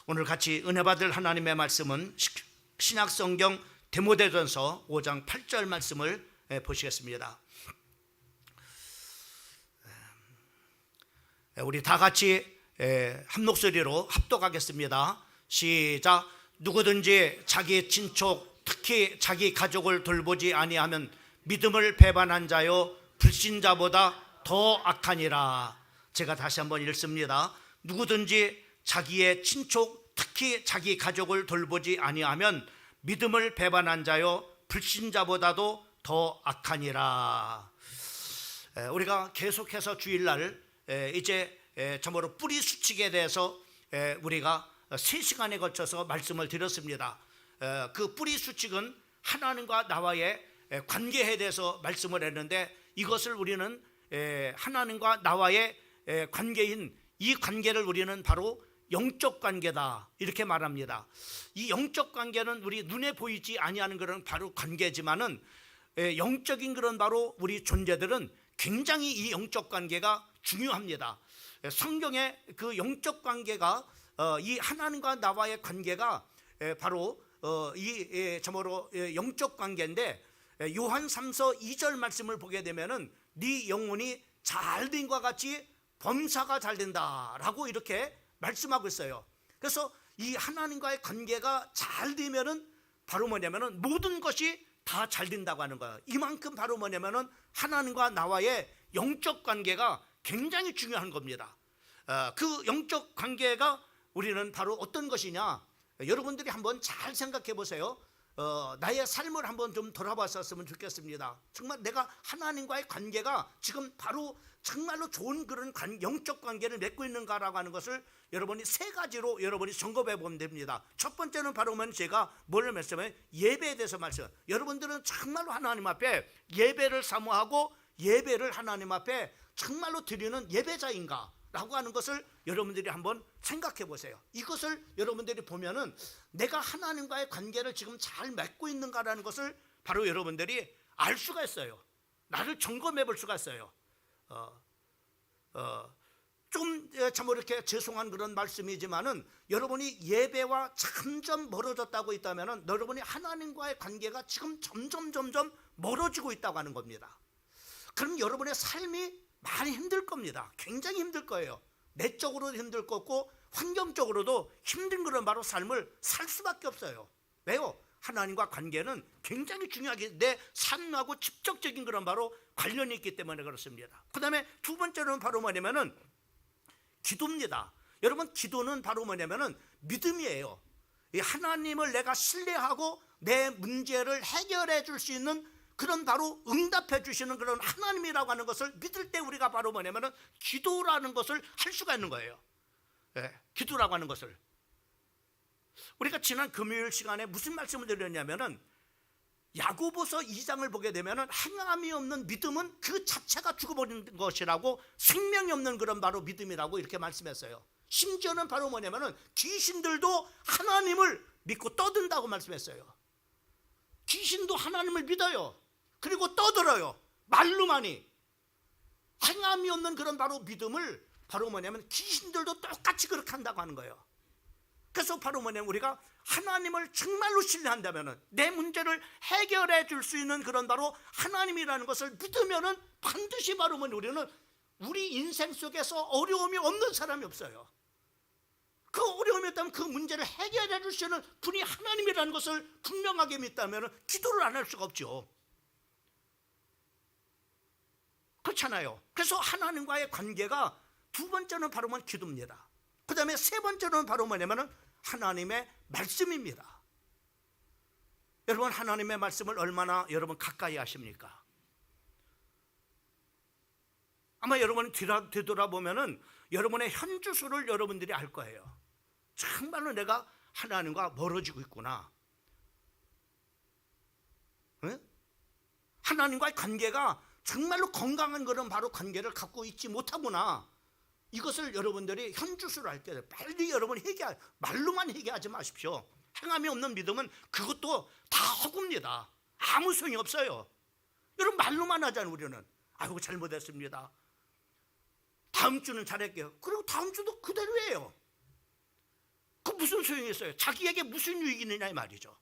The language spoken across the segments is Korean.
오늘 같이 은혜 받을 하나님의 말씀은 신약성경 디모데전서 5장 8절 말씀을 보시겠습니다. 우리 다 같이 한 목소리로 합독하겠습니다. 시작. 누구든지 자기 친족 특히 자기 가족을 돌보지 아니하면 믿음을 배반한 자요 불신자보다 더 악하니라. 제가 다시 한번 읽습니다. 누구든지 자기의 친족 특히 자기 가족을 돌보지 아니하면 믿음을 배반한 자요 불신자보다도 더 악하니라. 우리가 계속해서 주일날 이제 참으로 뿌리 수칙에 대해서 우리가 3시간에 걸쳐서 말씀을 드렸습니다. 그 뿌리 수칙은 하나님과 나와의 관계에 대해서 말씀을 했는데, 이것을 우리는 하나님과 나와의 관계인 이 관계를 우리는 바로 영적 관계다 이렇게 말합니다. 이 영적 관계는 우리 눈에 보이지 아니하는 그런 바로 관계지만은 영적인 그런 바로 우리 존재들은 굉장히 이 영적 관계가 중요합니다. 성경의 그 영적 관계가 이 하나님과 나와의 관계가 바로 이 참으로 영적 관계인데, 요한 3서 2절 말씀을 보게 되면은 네 영혼이 잘된과 같이 범사가 잘 된다라고 이렇게 말씀하고 있어요. 그래서 이 하나님과의 관계가 잘 되면은 바로 뭐냐면은 모든 것이 다 잘 된다고 하는 거예요. 이만큼 바로 뭐냐면은 하나님과 나와의 영적 관계가 굉장히 중요한 겁니다. 그 영적 관계가 우리는 바로 어떤 것이냐, 여러분들이 한번 잘 생각해 보세요. 나의 삶을 한번 좀 돌아봤었으면 좋겠습니다. 정말 내가 하나님과의 관계가 지금 바로 정말로 좋은 그런 영적 관계를 맺고 있는가라고 하는 것을 여러분이 3가지로 여러분이 점검해 보면 됩니다. 첫 번째는 바로 제가 뭘 말씀해? 예배에 대해서 말씀. 여러분들은 정말로 하나님 앞에 예배를 사모하고 예배를 하나님 앞에 정말로 드리는 예배자인가? 라고 하는 것을 여러분들이 한번 생각해 보세요. 이것을 여러분들이 보면은 내가 하나님과의 관계를 지금 잘 맺고 있는가라는 것을 바로 여러분들이 알 수가 있어요. 나를 점검해 볼 수가 있어요. 좀 참 이렇게 죄송한 그런 말씀이지만은 여러분이 예배와 점점 멀어졌다고 있다면은 여러분이 하나님과의 관계가 지금 점점 멀어지고 있다고 하는 겁니다. 그럼 여러분의 삶이 많이 힘들 겁니다. 굉장히 힘들 거예요. 내적으로도 힘들 거고 환경적으로도 힘든 그런 바로 삶을 살 수밖에 없어요. 왜요? 하나님과 관계는 굉장히 중요하게 내 삶하고 직접적인 그런 바로 관련이 있기 때문에 그렇습니다. 그 다음에 두 번째는 바로 뭐냐면은 기도입니다. 여러분, 기도는 바로 뭐냐면은 믿음이에요. 이 하나님을 내가 신뢰하고 내 문제를 해결해 줄 수 있는 그런 바로 응답해 주시는 그런 하나님이라고 하는 것을 믿을 때 우리가 바로 뭐냐면은 기도라는 것을 할 수가 있는 거예요. 기도라고 하는 것을. 우리가 지난 금요일 시간에 무슨 말씀을 드렸냐면은 야고보서 2장을 보게 되면은 행함이 없는 믿음은 그 자체가 죽어버린 것이라고, 생명이 없는 그런 바로 믿음이라고 이렇게 말씀했어요. 심지어는 바로 뭐냐면은 귀신들도 하나님을 믿고 떠든다고 말씀했어요. 귀신도 하나님을 믿어요. 그리고 떠들어요. 말로만이. 행함이 없는 그런 바로 믿음을 바로 뭐냐면 귀신들도 똑같이 그렇게 한다고 하는 거예요. 그래서 바로 뭐냐면 우리가 하나님을 정말로 신뢰한다면은 내 문제를 해결해 줄 수 있는 그런 바로 하나님이라는 것을 믿으면은 반드시 바로 뭐냐면 우리는 우리 인생 속에서 어려움이 없는 사람이 없어요. 그 어려움이 있다면 그 문제를 해결해 주시는 분이 하나님이라는 것을 분명하게 믿다면 기도를 안 할 수가 없죠. 그렇잖아요. 그래서 하나님과의 관계가 두 번째는 바로 기도입니다. 그 다음에 세 번째는 바로 뭐냐면 하나님의 말씀입니다. 여러분, 하나님의 말씀을 얼마나 여러분 가까이 하십니까? 아마 여러분이 되돌아보면은 여러분의 현주소를 여러분들이 알 거예요. 정말로 내가 하나님과 멀어지고 있구나. 네? 하나님과의 관계가 정말로 건강한 그런 바로 관계를 갖고 있지 못하구나. 이것을 여러분들이 현주소를 할 때 빨리 여러분 말로만 회개하지 마십시오. 행함이 없는 믿음은 그것도 다 허구입니다. 아무 소용이 없어요. 여러분, 말로만 하잖아요. 우리는 아이고 잘못했습니다. 다음 주는 잘할게요. 그리고 다음 주도 그대로예요. 그 무슨 소용이 있어요? 자기에게 무슨 유익이 있느냐 이 말이죠.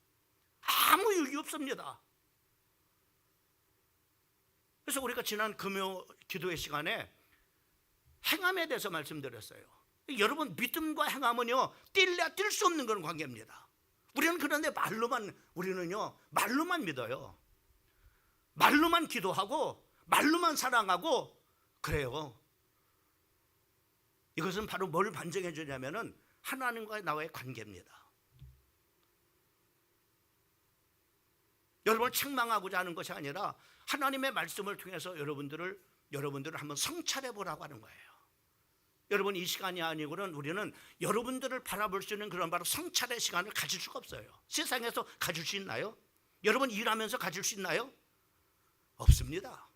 아무 유익이 없습니다. 그래서 우리가 지난 금요 기도회 시간에 행함에 대해서 말씀드렸어요. 여러분, 믿음과 행함은요, 뛸래야 뛸 수 없는 그런 관계입니다. 우리는 그런데 우리는요 말로만 믿어요. 말로만 기도하고 말로만 사랑하고 그래요. 이것은 바로 뭘 반증해 주냐면은 하나님과 나와의 관계입니다. 여러분을 책망하고자 하는 것이 아니라 하나님의 말씀을 통해서 여러분들을 한번 성찰해 보라고 하는 거예요. 여러분, 이 시간이 아니고는 우리는 여러분들을 바라볼 수 있는 그런 바로 성찰의 시간을 가질 수가 없어요. 세상에서 가질 수 있나요? 여러분 일하면서 가질 수 있나요? 없습니다.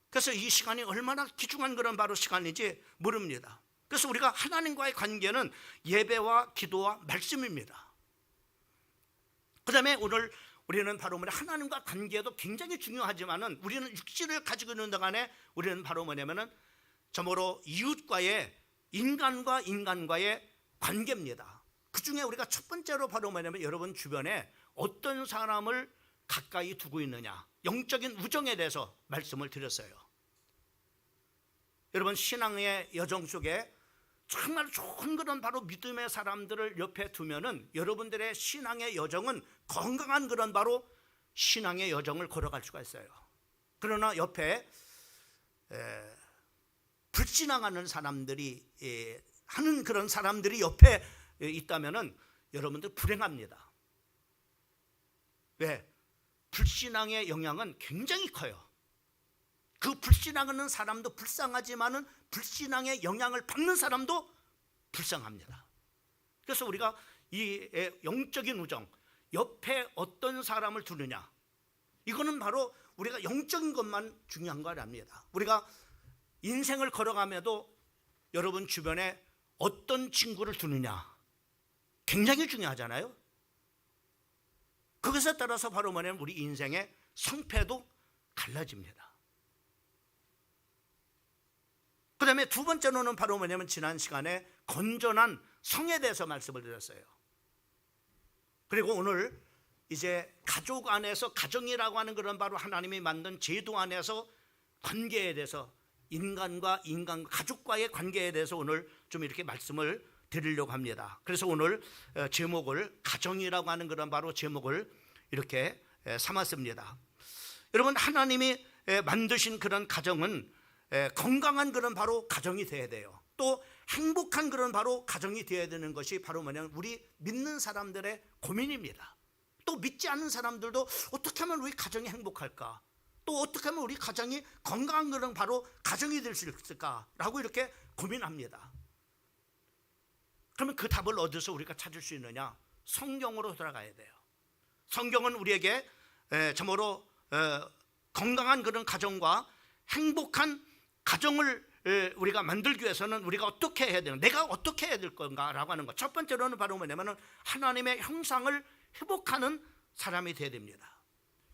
그래서 이 시간이 얼마나 귀중한 그런 바로 시간인지 모릅니다. 그래서 우리가 하나님과의 관계는 예배와 기도와 말씀입니다. 그 다음에 오늘 우리는 바로 하나님과 관계도 굉장히 중요하지만은 우리는 육신을 가지고 있는 동안에 우리는 바로 뭐냐면은 저모로 이웃과의 인간과 인간과의 관계입니다. 그 중에 우리가 첫 번째로 바로 뭐냐면 여러분 주변에 어떤 사람을 가까이 두고 있느냐, 영적인 우정에 대해서 말씀을 드렸어요. 여러분, 신앙의 여정 속에 정말 좋은 그런 바로 믿음의 사람들을 옆에 두면은 여러분들의 신앙의 여정은 건강한 그런 바로 신앙의 여정을 걸어갈 수가 있어요. 그러나 옆에 불신앙하는 사람들이 하는 그런 사람들이 옆에 있다면은 여러분들 불행합니다. 왜? 불신앙의 영향은 굉장히 커요. 그 불신앙하는 사람도 불쌍하지만은 불신앙의 영향을 받는 사람도 불쌍합니다. 그래서 우리가 이 영적인 우정, 옆에 어떤 사람을 두느냐, 이거는 바로 우리가 영적인 것만 중요한 거 아닙니다. 우리가 인생을 걸어가면도 여러분 주변에 어떤 친구를 두느냐 굉장히 중요하잖아요. 그것에 따라서 바로 뭐냐면 우리 인생의 성패도 갈라집니다. 그 다음에 두 번째로는 바로 뭐냐면 지난 시간에 건전한 성에 대해서 말씀을 드렸어요. 그리고 오늘 이제 가족 안에서, 가정이라고 하는 그런 바로 하나님이 만든 제도 안에서 관계에 대해서, 인간과 가족과의 관계에 대해서 오늘 좀 이렇게 말씀을 드리려고 합니다. 그래서 오늘 제목을 가정이라고 하는 그런 바로 제목을 이렇게 삼았습니다. 여러분, 하나님이 만드신 그런 가정은 건강한 그런 바로 가정이 되어야 돼요. 또 행복한 그런 바로 가정이 되어야 되는 것이 바로 뭐냐면 우리 믿는 사람들의 고민입니다. 또 믿지 않는 사람들도 어떻게 하면 우리 가정이 행복할까? 또 어떻게 하면 우리 가정이 건강한 그런 바로 가정이 될 수 있을까라고 이렇게 고민합니다. 그러면 그 답을 어디서 우리가 찾을 수 있느냐? 성경으로 돌아가야 돼요. 성경은 우리에게 참으로 건강한 그런 가정과 행복한 가정을 우리가 만들기 위해서는 우리가 어떻게 해야 되는, 내가 어떻게 해야 될 건가라고 하는 것. 첫 번째로는 바로 뭐냐면은 하나님의 형상을 회복하는 사람이 되어야 됩니다.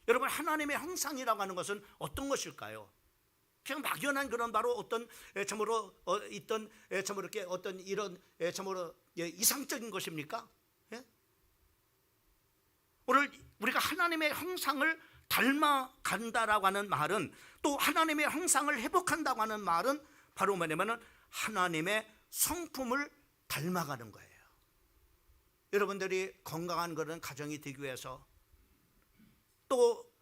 여러분, 하나님의 형상이라고 하는 것은 어떤 것일까요? 그냥 막연한 그런 바로 어떤 참으로 있던 참으로 이렇게 어떤 이런 참으로 이상적인 것입니까? 예? 오늘 우리가 하나님의 형상을 닮아간다라고 하는 말은, 또 하나님의 형상을 회복한다고 하는 말은 바로 뭐냐면은 하나님의 성품을 닮아가는 거예요. 여러분들이 건강한 그런 가정이 되기 위해서, 또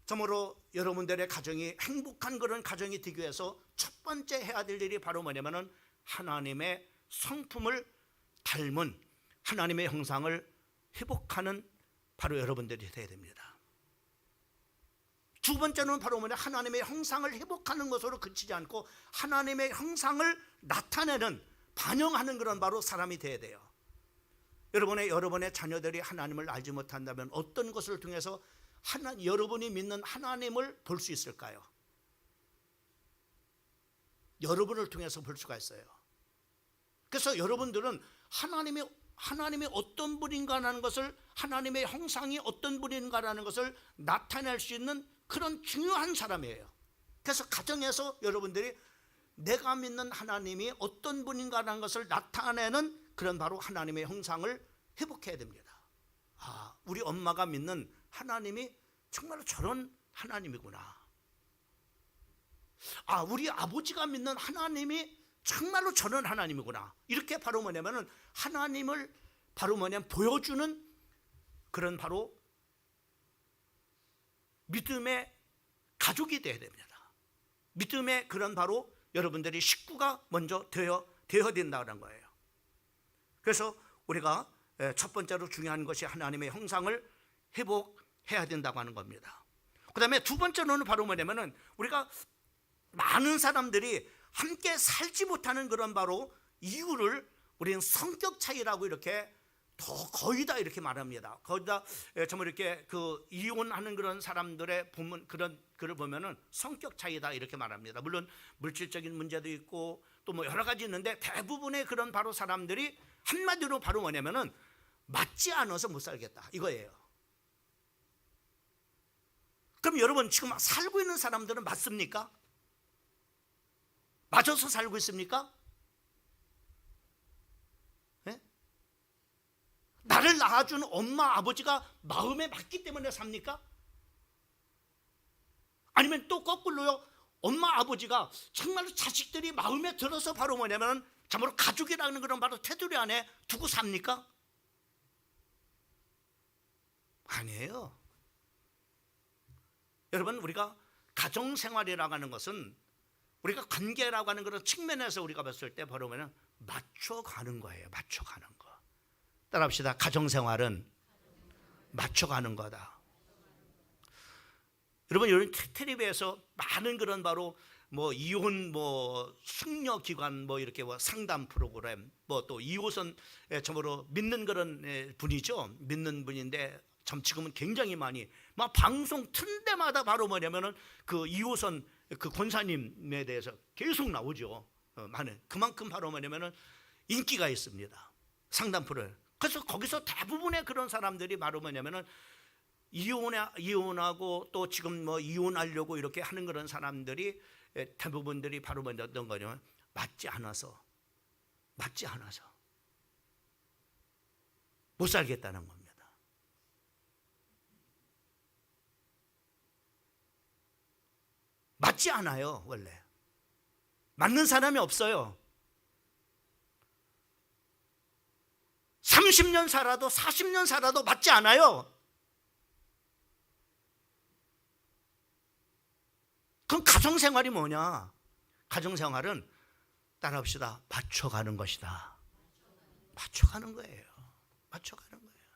참으로 여러분들의 가정이 행복한 그런 가정이 되기 위해서 첫 번째 해야 될 일이 바로 뭐냐면은 하나님의 성품을 닮은 하나님의 형상을 회복하는 바로 여러분들이 되어야 됩니다. 두 번째는 바로 뭐냐, 하나님의 형상을 회복하는 것으로 그치지 않고 하나님의 형상을 나타내는, 반영하는 그런 바로 사람이 되어야 돼요. 여러분의 자녀들이 하나님을 알지 못한다면 어떤 것을 통해서 여러분이 믿는 하나님을 볼 수 있을까요? 여러분을 통해서 볼 수가 있어요. 그래서 여러분들은 하나님이 어떤 분인가라는 것을, 하나님의 형상이 어떤 분인가라는 것을 나타낼 수 있는 그런 중요한 사람이에요. 그래서 가정에서 여러분들이 내가 믿는 하나님이 어떤 분인가라는 것을 나타내는 그런 바로 하나님의 형상을 회복해야 됩니다. 아, 우리 엄마가 믿는 하나님이 정말로 저런 하나님이구나. 아, 우리 아버지가 믿는 하나님이 정말로 저런 하나님이구나. 이렇게 바로 뭐냐면은 하나님을 바로 뭐냐면 보여주는 그런 바로 믿음의 가족이 되어야 됩니다. 믿음의 그런 바로 여러분들이 식구가 먼저 되어야 된다는 거예요. 그래서 우리가 첫 번째로 중요한 것이 하나님의 형상을 회복해야 된다고 하는 겁니다. 그 다음에 두 번째로는 바로 뭐냐면은 우리가 많은 사람들이 함께 살지 못하는 그런 바로 이유를 우리는 성격 차이라고 이렇게 거의 다 이렇게 말합니다. 거의 다 정말 이렇게 그 이혼하는 그런 사람들의 보면 그런 글을 보면은 성격 차이다 이렇게 말합니다. 물론 물질적인 문제도 있고 또 뭐 여러 가지 있는데 대부분의 그런 바로 사람들이 한마디로 바로 뭐냐면은 맞지 않아서 못 살겠다 이거예요. 그럼 여러분 지금 살고 있는 사람들은 맞습니까? 맞아서 살고 있습니까? 네? 나를 낳아준 엄마 아버지가 마음에 맞기 때문에 삽니까? 아니면 또 거꾸로요, 엄마 아버지가 정말로 자식들이 마음에 들어서 바로 뭐냐면 정말로 가족이라는 그런 바로 테두리 안에 두고 삽니까? 아니에요. 여러분, 우리가 가정생활이라고 하는 것은 우리가 관계라고 하는 그런 측면에서 우리가 봤을 때 바로 뭐냐면 맞춰가는 거예요. 맞춰가는 거. 따라합시다. 가정생활은 맞춰가는 거다. 여러분, 이런 텔레비에서 많은 그런 바로 뭐 이혼 뭐 숙려 기관 뭐 이렇게 뭐 상담 프로그램 뭐 또 이호선 정말로 믿는 그런 분이죠. 믿는 분인데 참 지금은 굉장히 많이 막 방송 튼 데마다 바로 뭐냐면은 그 이호선 그 권사님에 대해서 계속 나오죠. 많은 그만큼 바로 뭐냐면은 인기가 있습니다. 상담 프로그램. 그래서 거기서 대부분의 그런 사람들이 바로 뭐냐면은 이혼하고 또 지금 뭐 이혼하려고 이렇게 하는 그런 사람들이 대부분들이 바로 먼저 어떤 거냐면 맞지 않아서 못 살겠다는 겁니다. 맞지 않아요. 원래 맞는 사람이 없어요. 30년 살아도 40년 살아도 맞지 않아요. 그럼 가정생활이 뭐냐? 가정생활은 따라합시다. 맞춰가는 것이다. 맞춰가는 거예요. 맞춰가는 거예요.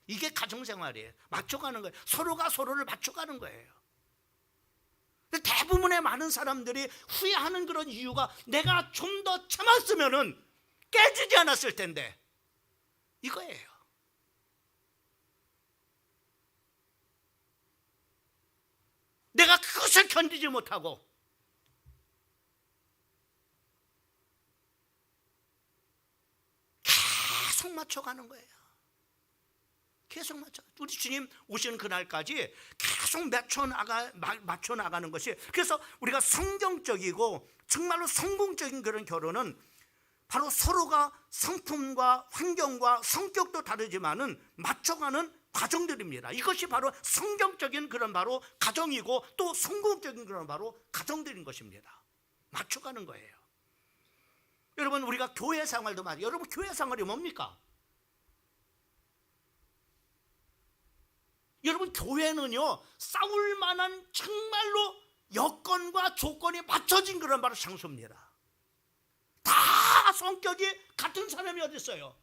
이게 가정생활이에요. 맞춰가는 거예요. 서로가 서로를 맞춰가는 거예요. 대부분의 많은 사람들이 후회하는 그런 이유가 내가 좀 더 참았으면은 깨지지 않았을 텐데 이거예요. 내가 그것을 견디지 못하고 계속 맞춰가는 거예요. 계속 맞춰. 우리 주님 오시는 그날까지 계속 맞춰 나가는 것이. 그래서 우리가 성경적이고 정말로 성공적인 그런 결혼은 바로 서로가 성품과 환경과 성격도 다르지만은 맞춰가는 과정들입니다. 이것이 바로 성경적인 그런 바로 가정이고 또 성공적인 그런 바로 가정들인 것입니다. 맞춰가는 거예요. 여러분, 우리가 교회 생활도 말이에요. 여러분, 교회 생활이 뭡니까? 여러분, 교회는요 싸울 만한 정말로 여건과 조건이 맞춰진 그런 바로 장소입니다. 다 성격이 같은 사람이 어디 있어요?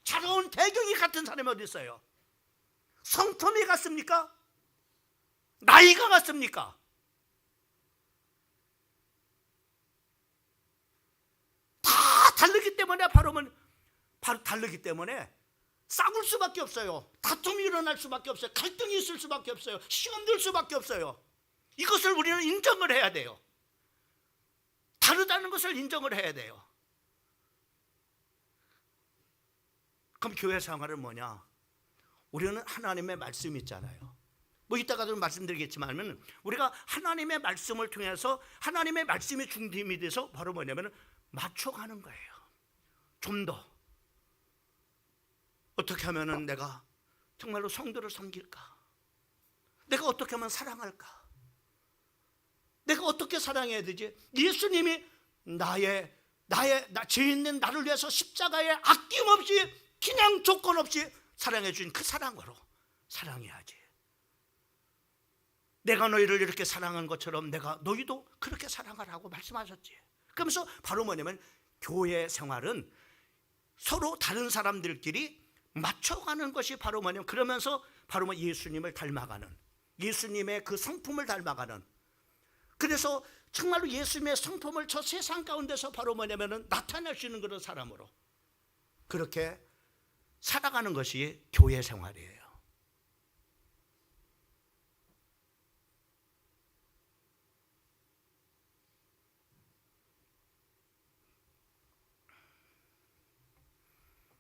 자라온 배경이 같은 사람이 어디 있어요? 성품이 같습니까? 나이가 같습니까? 다 다르기 때문에 바로 다르기 때문에 싸울 수밖에 없어요. 다툼이 일어날 수밖에 없어요. 갈등이 있을 수밖에 없어요. 시험 들 수밖에 없어요. 이것을 우리는 인정을 해야 돼요. 다르다는 것을 인정을 해야 돼요. 그럼 교회 생활은 뭐냐? 우리는 하나님의 말씀이 있잖아요. 뭐 이따가도 말씀드리겠지만 우리가 하나님의 말씀을 통해서 하나님의 말씀이 중심이 돼서 바로 뭐냐면 맞춰가는 거예요. 좀 더 어떻게 하면 내가 정말로 성도를 섬길까? 내가 어떻게 하면 사랑할까? 내가 어떻게 사랑해야 되지? 예수님이 죄 있는 나를 위해서 십자가에 아낌없이 그냥 조건 없이 사랑해 주신 그 사랑으로 사랑해야지. 내가 너희를 이렇게 사랑한 것처럼 내가 너희도 그렇게 사랑하라고 말씀하셨지. 그러면서 바로 뭐냐면 교회 생활은 서로 다른 사람들끼리 맞춰가는 것이 바로 뭐냐면 그러면서 바로 뭐 예수님을 닮아가는, 예수님의 그 성품을 닮아가는, 그래서 정말로 예수님의 성품을 저 세상 가운데서 바로 뭐냐면 나타낼 수 있는 그런 사람으로 그렇게 살아가는 것이 교회 생활이에요.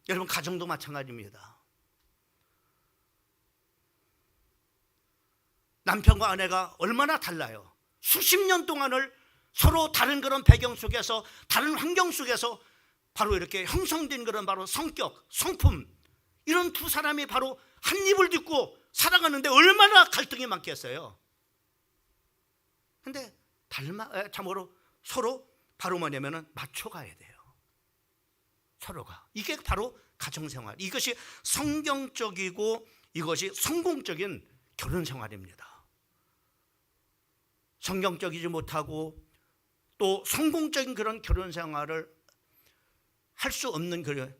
여러분, 가정도 마찬가지입니다. 남편과 아내가 얼마나 달라요. 수십 년 동안을 서로 다른 그런 배경 속에서, 다른 환경 속에서 바로 이렇게 형성된 그런 바로 성격, 성품, 이런 두 사람이 바로 한 입을 듣고 살아가는데 얼마나 갈등이 많겠어요. 근데 참으로 서로 바로 뭐냐면은 맞춰가야 돼요. 서로가. 이게 바로 가정생활. 이것이 성경적이고 이것이 성공적인 결혼생활입니다. 성경적이지 못하고 또 성공적인 그런 결혼생활을 할 수 없는 그런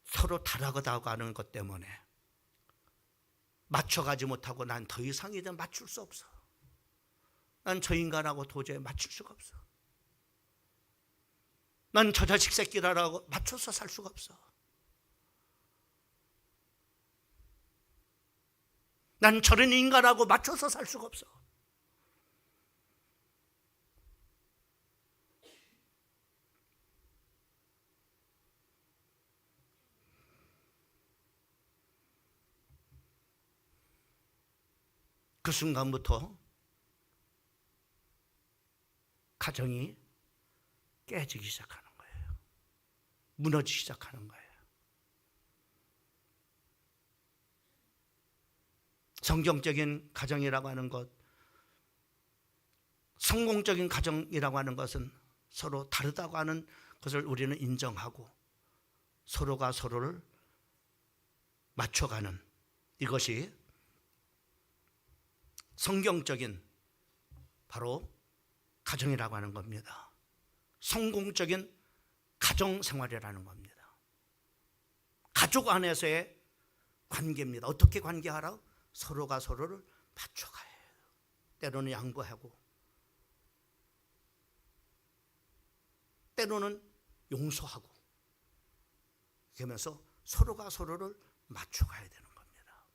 서로 다르다고 것 때문에 맞춰가지 못하고 난 더 이상 이제 맞출 수 없어. 난 저 인간하고 도저히 맞출 수가 없어. 난 저 자식 새끼라고 맞춰서 살 수가 없어. 난 저런 인간하고 맞춰서 살 수가 없어. 그 순간부터 가정이 깨지기 시작하는 거예요. 무너지기 시작하는 거예요. 성경적인 가정이라고 하는 것, 성공적인 가정이라고 하는 것은 서로 다르다고 하는 것을 우리는 인정하고 서로가 서로를 맞춰가는, 이것이 성경적인 바로 가정이라고 하는 겁니다. 성공적인 가정생활이라는 겁니다. 가족 안에서의 관계입니다. 어떻게 관계하라? 서로가 서로를 맞춰가야 해요. 때로는 양보하고 때로는 용서하고 그러면서 서로가 서로를 맞춰가야 되는 겁니다.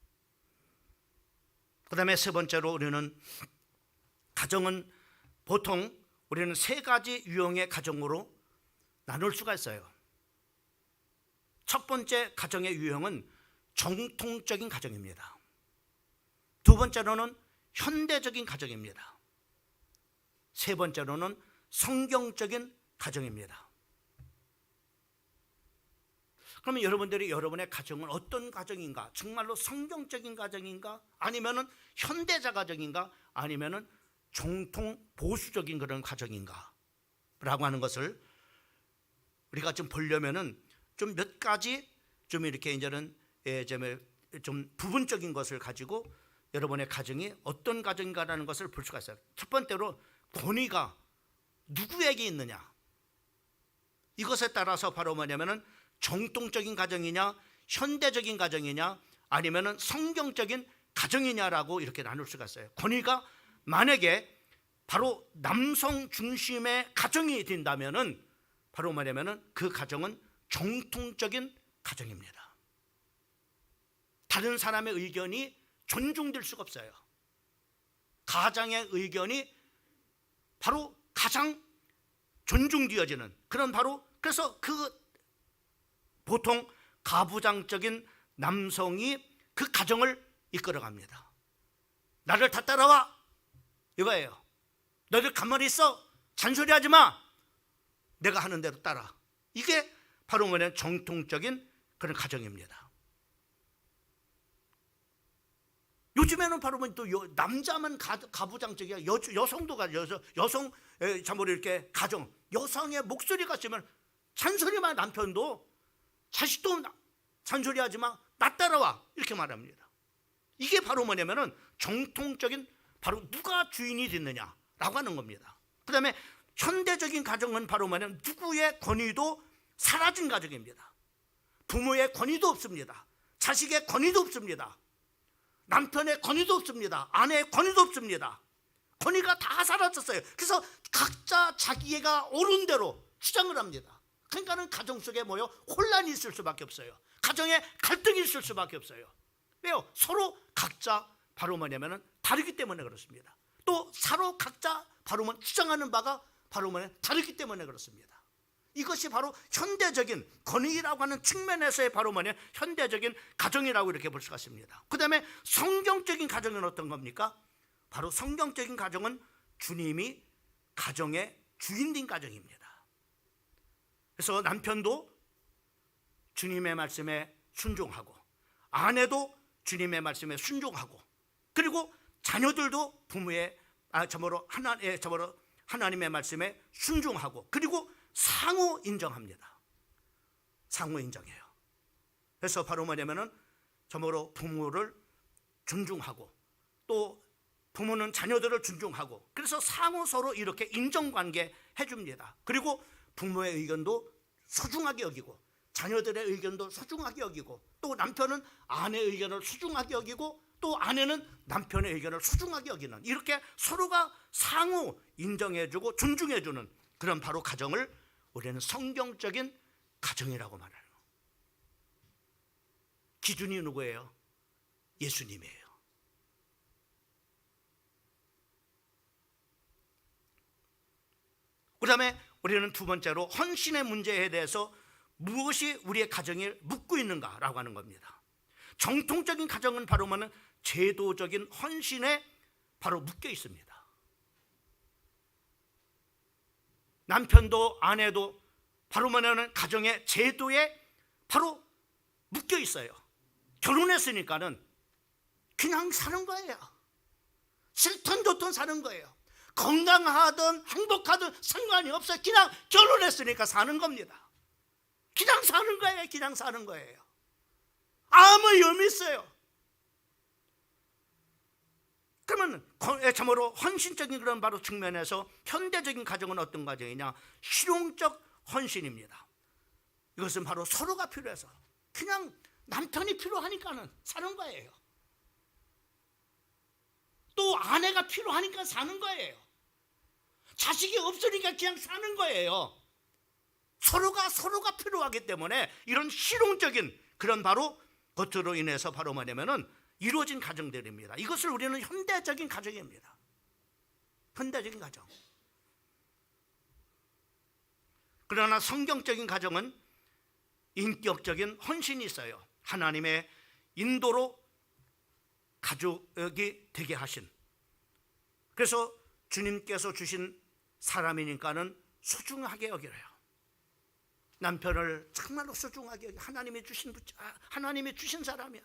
그 다음에 세 번째로 우리는 가정은 보통 우리는 세 가지 유형의 가정으로 나눌 수가 있어요. 첫 번째 가정의 유형은 정통적인 가정입니다. 두 번째로는 현대적인 가정입니다. 세 번째로는 성경적인 가정입니다. 그러면 여러분들이 여러분의 가정은 어떤 가정인가? 정말로 성경적인 가정인가? 아니면은 현대자 가정인가? 아니면은 정통 보수적인 그런 가정인가? 라고 하는 것을 우리가 좀 보려면은 좀 몇 가지 좀 이렇게 이제는 좀 부분적인 것을 가지고 여러분의 가정이 어떤 가정인가라는 것을 볼 수가 있어요. 첫 번째로 권위가 누구에게 있느냐? 이것에 따라서 바로 뭐냐면은 정통적인 가정이냐, 현대적인 가정이냐, 아니면은 성경적인 가정이냐라고 이렇게 나눌 수가 있어요. 권위가 만약에 바로 남성 중심의 가정이 된다면은 바로 뭐냐면은 그 가정은 정통적인 가정입니다. 다른 사람의 의견이 존중될 수가 없어요. 가장의 의견이 바로 가장 존중되어지는 그런 바로, 그래서 그 보통 가부장적인 남성이 그 가정을 이끌어갑니다. 나를 다 따라와, 이거예요. 너희들 가만히 있어, 잔소리하지 마, 내가 하는 대로 따라. 이게 바로 뭐냐면 정통적인 그런 가정입니다. 요즘에는 바로 또 남자만 가부장적이야. 여성도 여성 참으로 이렇게 가정, 여성의 목소리가 있으면 잔소리마, 남편도 자식도 잔소리하지 마, 나 따라와, 이렇게 말합니다. 이게 바로 뭐냐면은 정통적인, 바로 누가 주인이 됐느냐라고 하는 겁니다. 그 다음에 현대적인 가정은 바로 뭐냐면 누구의 권위도 사라진 가정입니다. 부모의 권위도 없습니다. 자식의 권위도 없습니다. 남편의 권위도 없습니다. 아내의 권위도 없습니다. 권위가 다 사라졌어요. 그래서 각자 자기가 옳은 대로 주장을 합니다. 그러니까는 가정 속에 뭐요? 혼란이 있을 수밖에 없어요. 가정에 갈등이 있을 수밖에 없어요. 왜요? 서로 각자 바로 뭐냐면은 다르기 때문에 그렇습니다. 또 서로 각자 바로 주장하는 바가 바로 다르기 때문에 그렇습니다. 이것이 바로 현대적인 권위라고 하는 측면에서의 바로 현대적인 가정이라고 이렇게 볼 수가 있습니다. 그 다음에 성경적인 가정은 어떤 겁니까? 바로 성경적인 가정은 주님이 가정의 주인된 가정입니다. 그래서 남편도 주님의 말씀에 순종하고, 아내도 주님의 말씀에 순종하고, 그리고 자녀들도 부모의 하나님의 말씀에 순종하고, 그리고 상호 인정합니다. 상호 인정해요. 그래서 바로 뭐냐면은 부모를 존중하고, 또 부모는 자녀들을 존중하고, 그래서 상호 서로 이렇게 인정관계 해줍니다. 그리고 부모의 의견도 소중하게 여기고, 자녀들의 의견도 소중하게 여기고, 또 남편은 아내의 의견을 소중하게 여기고, 또 아내는 남편의 의견을 소중하게 여기는, 이렇게 서로가 상호 인정해주고 존중해주는 그런 바로 가정을 우리는 성경적인 가정이라고 말해요. 기준이 누구예요? 예수님이에요. 그 다음에 우리는 두 번째로 헌신의 문제에 대해서 무엇이 우리의 가정을 묶고 있는가라고 하는 겁니다. 정통적인 가정은 바로 제도적인 헌신에 바로 묶여 있습니다. 남편도 아내도 바로 가정의 제도에 바로 묶여 있어요. 결혼했으니까는 그냥 사는 거예요. 싫든 좋든 사는 거예요. 건강하든 행복하든 상관이 없어요. 그냥 결혼했으니까 사는 겁니다. 그냥 사는 거예요. 그냥 사는 거예요. 아무 의미 있어요. 그러면 참으로 헌신적인 그런 바로 측면에서 현대적인 가정은 어떤 가정이냐? 실용적 헌신입니다. 이것은 바로 서로가 필요해서, 그냥 남편이 필요하니까는 사는 거예요. 또 아내가 필요하니까 사는 거예요. 자식이 없으니까 그냥 사는 거예요. 서로가 필요하기 때문에 이런 실용적인 그런 바로 것으로 인해서 바로 뭐냐면은 이루어진 가정들입니다. 이것을 우리는 현대적인 가정입니다. 현대적인 가정. 그러나 성경적인 가정은 인격적인 헌신이 있어요. 하나님의 인도로 가족이 되게 하신, 그래서 주님께서 주신 사람이니까는 소중하게 여기래요. 남편을 정말로 소중하게 여기, 하나님이 주신 사람이야.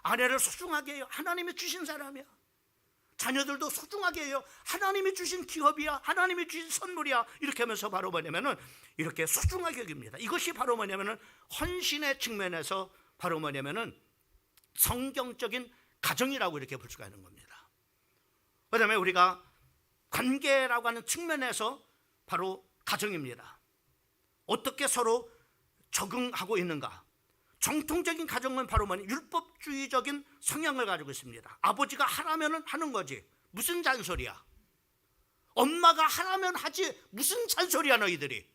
아내를 소중하게 해요. 하나님이 주신 사람이야. 자녀들도 소중하게 해요. 하나님이 주신 기업이야. 하나님이 주신 선물이야. 이렇게 하면서 바로 뭐냐면은 이렇게 소중하게 여깁니다. 이것이 바로 뭐냐면은 헌신의 측면에서 바로 뭐냐면은 성경적인 가정이라고 이렇게 볼 수가 있는 겁니다. 그다음에 우리가 관계라고 하는 측면에서 바로 가정입니다. 어떻게 서로 적응하고 있는가? 정통적인 가정은 바로 율법주의적인 성향을 가지고 있습니다. 아버지가 하라면 하는 거지, 무슨 잔소리야. 엄마가 하라면 하지, 무슨 잔소리야 너희들이.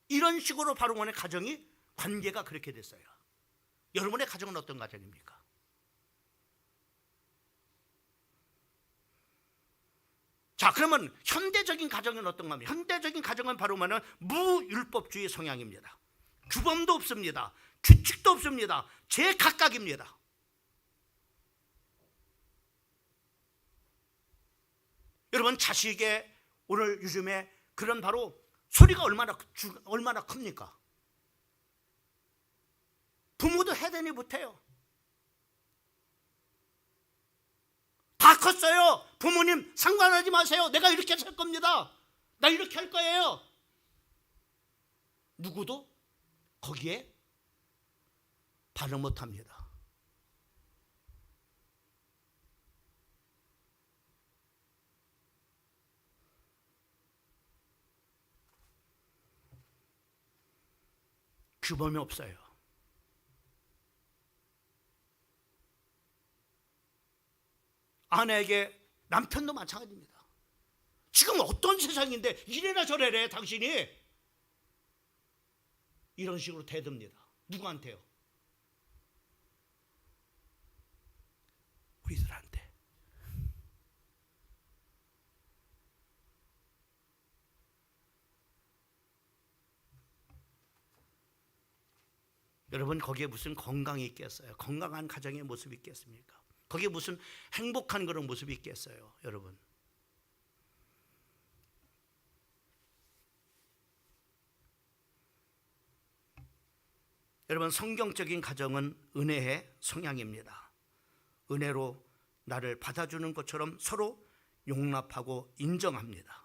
이런 식으로 바로 가정이, 관계가 그렇게 됐어요. 여러분의 가정은 어떤 가정입니까? 자, 그러면 현대적인 가정은 어떤 겁니까? 현대적인 가정은 바로 무율법주의 성향입니다. 규범도 없습니다. 규칙도 없습니다. 제각각입니다. 여러분, 자식의 오늘 요즘에 그런 바로 소리가 얼마나 큽니까? 부모도 해야 되니 못해요. 다 컸어요. 부모님 상관하지 마세요. 내가 이렇게 살 겁니다. 나 이렇게 할 거예요. 누구도 거기에 반응 못합니다. 규범이 없어요. 아내에게 남편도 마찬가지입니다. 지금 어떤 세상인데 이래라 저래래 당신이 이런 식으로 대듭니다. 누구한테요? 우리들한테. 여러분, 거기에 무슨 건강이 있겠어요? 건강한 가정의 모습이 있겠습니까? 거기에 무슨 행복한 그런 모습이 있겠어요? 여러분, 성경적인 가정은 은혜의 성향입니다. 은혜로 나를 받아주는 것처럼 서로 용납하고 인정합니다.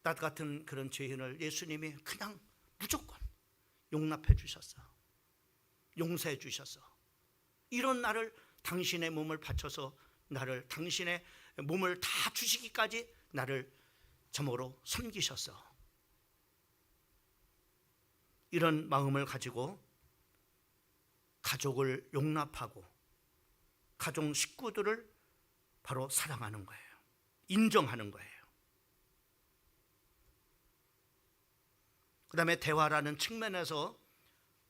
나 같은 그런 죄인을 예수님이 그냥 무조건 용납해 주셨어. 용서해 주셨어. 이런 나를, 당신의 몸을 바쳐서 나를, 당신의 몸을 다 주시기까지 나를 저모로 섬기셨어. 이런 마음을 가지고 가족을 용납하고 가족 식구들을 바로 사랑하는 거예요. 인정하는 거예요. 그 다음에 대화라는 측면에서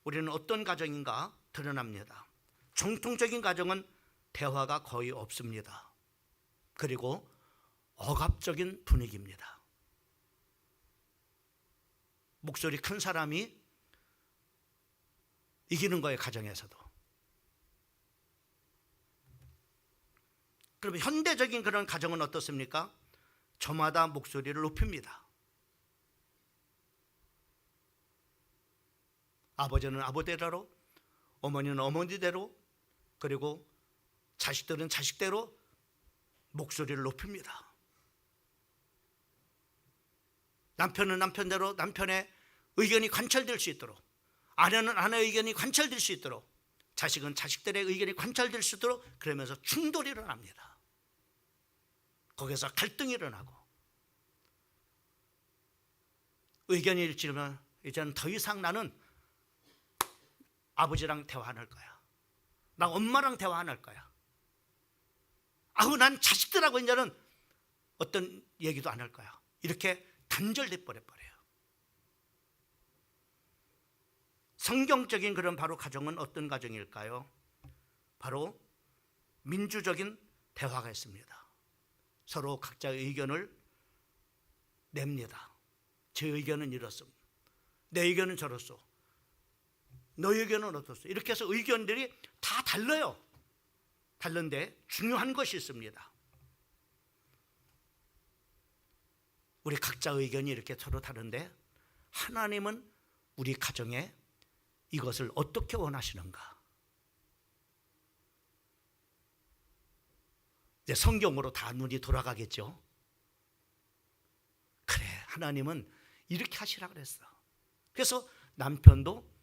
우리는 어떤 가정인가 드러납니다. 정통적인 가정은 대화가 거의 없습니다. 그리고 억압적인 분위기입니다. 목소리 큰 사람이 이기는 거예요, 가정에서도. 그럼 현대적인 그런 가정은 어떻습니까? 저마다 목소리를 높입니다. 아버지는 아버지대로, 어머니는 어머니대로, 그리고 자식들은 자식대로 목소리를 높입니다. 남편은 남편대로 남편의 의견이 관철될 수 있도록, 아내는 아내의 의견이 관철될 수 있도록, 자식은 자식들의 의견이 관철될 수 있도록, 그러면서 충돌이 일어납니다. 거기서 갈등이 일어나고, 의견이 일치하면 이제는 더 이상 나는 아버지랑 대화 안 할 거야. 나 엄마랑 대화 안 할 거야. 아우, 난 자식들하고 이제는 어떤 얘기도 안 할 거야. 이렇게 단절돼 버려요. 성경적인 그런 바로 가정은 어떤 가정일까요? 바로 민주적인 대화가 있습니다. 서로 각자의 의견을 냅니다. 제 의견은 이렇습니다. 내 의견은 저렇소. 너의 의견은 어떻소? 이렇게 해서 의견들이 다 달라요. 다른데 중요한 것이 있습니다. 우리 각자 의견이 이렇게 서로 다른데 하나님은 우리 가정에 이것을 어떻게 원하시는가? 이제 성경으로 다 눈이 돌아가겠죠. 그래, 하나님은 이렇게 하시라 그랬어. 그래서 남편도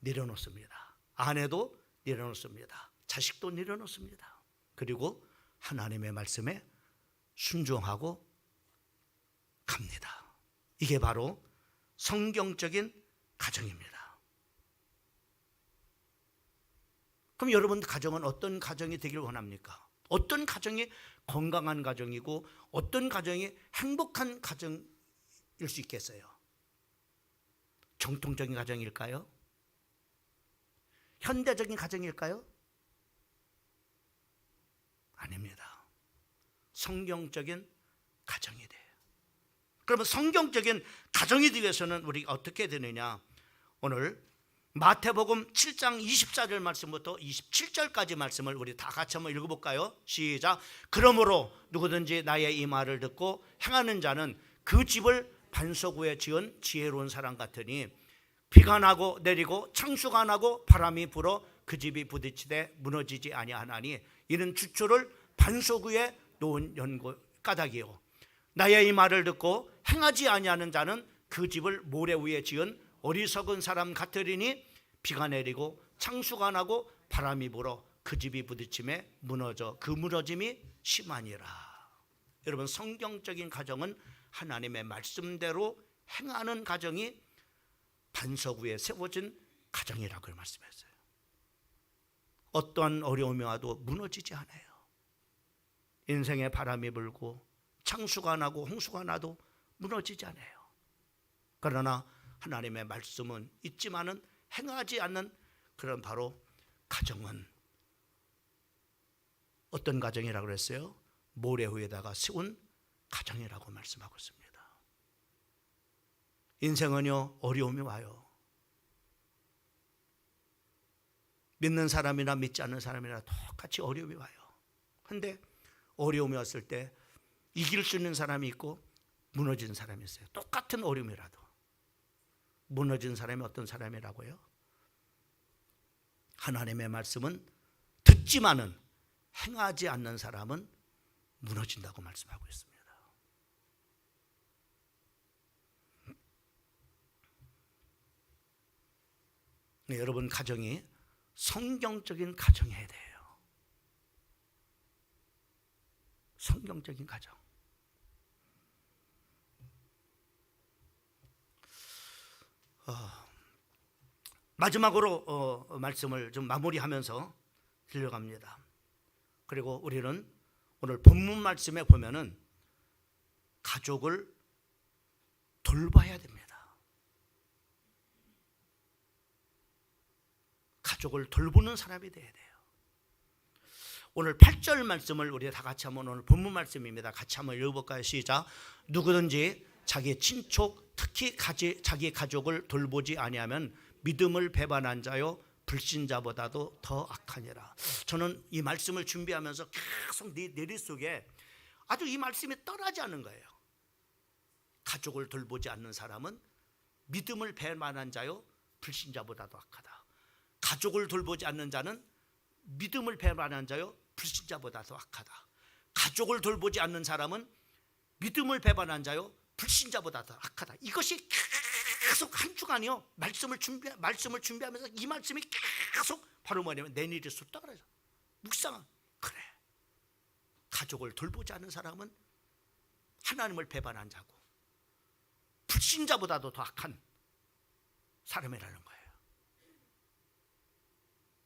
내려놓습니다. 아내도 내려놓습니다. 자식도 내려놓습니다. 그리고 하나님의 말씀에 순종하고 갑니다. 이게 바로 성경적인 가정입니다. 그럼 여러분 가정은 어떤 가정이 되길 원합니까? 어떤 가정이 건강한 가정이고 어떤 가정이 행복한 가정일 수 있겠어요? 정통적인 가정일까요? 현대적인 가정일까요? 아닙니다. 성경적인 가정이 돼요. 그러면 성경적인 가정이 되기 위해서는 우리가 어떻게 되느냐? 오늘 마태복음 7장 24절 말씀부터 27절까지 말씀을 우리 다 같이 한번 읽어볼까요? 시작. 그러므로 누구든지 나의 이 말을 듣고 행하는 자는 그 집을 반석 위에 지은 지혜로운 사람 같으니 비가 나고 내리고 창수가 나고 바람이 불어 그 집이 부딪히되 무너지지 아니하나니 이는 주초를 반석 위에 놓은 연고 까닭이요. 나의 이 말을 듣고 행하지 아니하는 자는 그 집을 모래 위에 지은 어리석은 사람 같으리니 비가 내리고 창수가 나고 바람이 불어 그 집이 부딪힘에 무너져 그 무너짐이 심하니라. 여러분, 성경적인 가정은 하나님의 말씀대로 행하는 가정이 반석 위에 세워진 가정이라고 말씀했어요. 어떠한 어려움이 와도 무너지지 않아요. 인생에 바람이 불고 창수가 나고 홍수가 나도 무너지지 않아요. 그러나 하나님의 말씀은 있지만은 행하지 않는 그런 바로 가정은 어떤 가정이라고 그랬어요? 모래 위에다가 세운 가정이라고 말씀하고 있습니다. 인생은요, 어려움이 와요. 믿는 사람이나 믿지 않는 사람이나 똑같이 어려움이 와요. 그런데 어려움이 왔을 때 이길 수 있는 사람이 있고 무너지는 사람이 있어요. 똑같은 어려움이라도 무너진 사람이 어떤 사람이라고요? 하나님의 말씀은 듣지만은 행하지 않는 사람은 무너진다고 말씀하고 있습니다. 네, 여러분, 가정이 성경적인 가정이어야 돼요. 성경적인 가정. 마지막으로 말씀을 좀 마무리하면서 들려갑니다. 그리고 우리는 오늘 본문 말씀에 보면은 가족을 돌봐야 됩니다. 가족을 돌보는 사람이 돼야 돼요. 오늘 8절 말씀을 우리 다 같이 한번, 오늘 본문 말씀입니다. 같이 한번 읽어볼까요? 시작. 누구든지 자기 친족, 특히 자기 가족을 돌보지 아니하면 믿음을 배반한 자요 불신자보다도 더 악하니라. 저는 이 말씀을 준비하면서 계속 내 뇌리 속에 아주 이 말씀이 떠나지 않는 거예요. 가족을 돌보지 않는 사람은 믿음을 배반한 자요 불신자보다도 악하다. 가족을 돌보지 않는 자는 믿음을 배반한 자요 불신자보다도 악하다. 가족을 돌보지 않는 사람은 믿음을 배반한 자요 불신자보다도 악하다. 이것이 계속 한 주간이요 말씀을 준비하면서 이 말씀이 계속 바로 뭐냐면 내 뇌리 속에 떠나죠. 묵상은 그래. 가족을 돌보지 않는 사람은 하나님을 배반한 자고 불신자보다도 더 악한 사람이라는 거예요.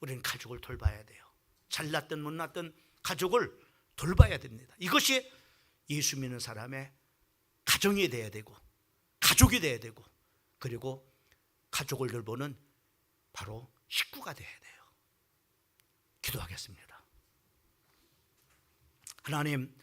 우리는 가족을 돌봐야 돼요. 잘났든 못났든 가족을 돌봐야 됩니다. 이것이 예수 믿는 사람의 가정이 돼야 되고 가족이 돼야 되고 그리고 가족을 돌보는 바로 식구가 돼야 돼요. 기도하겠습니다. 하나님,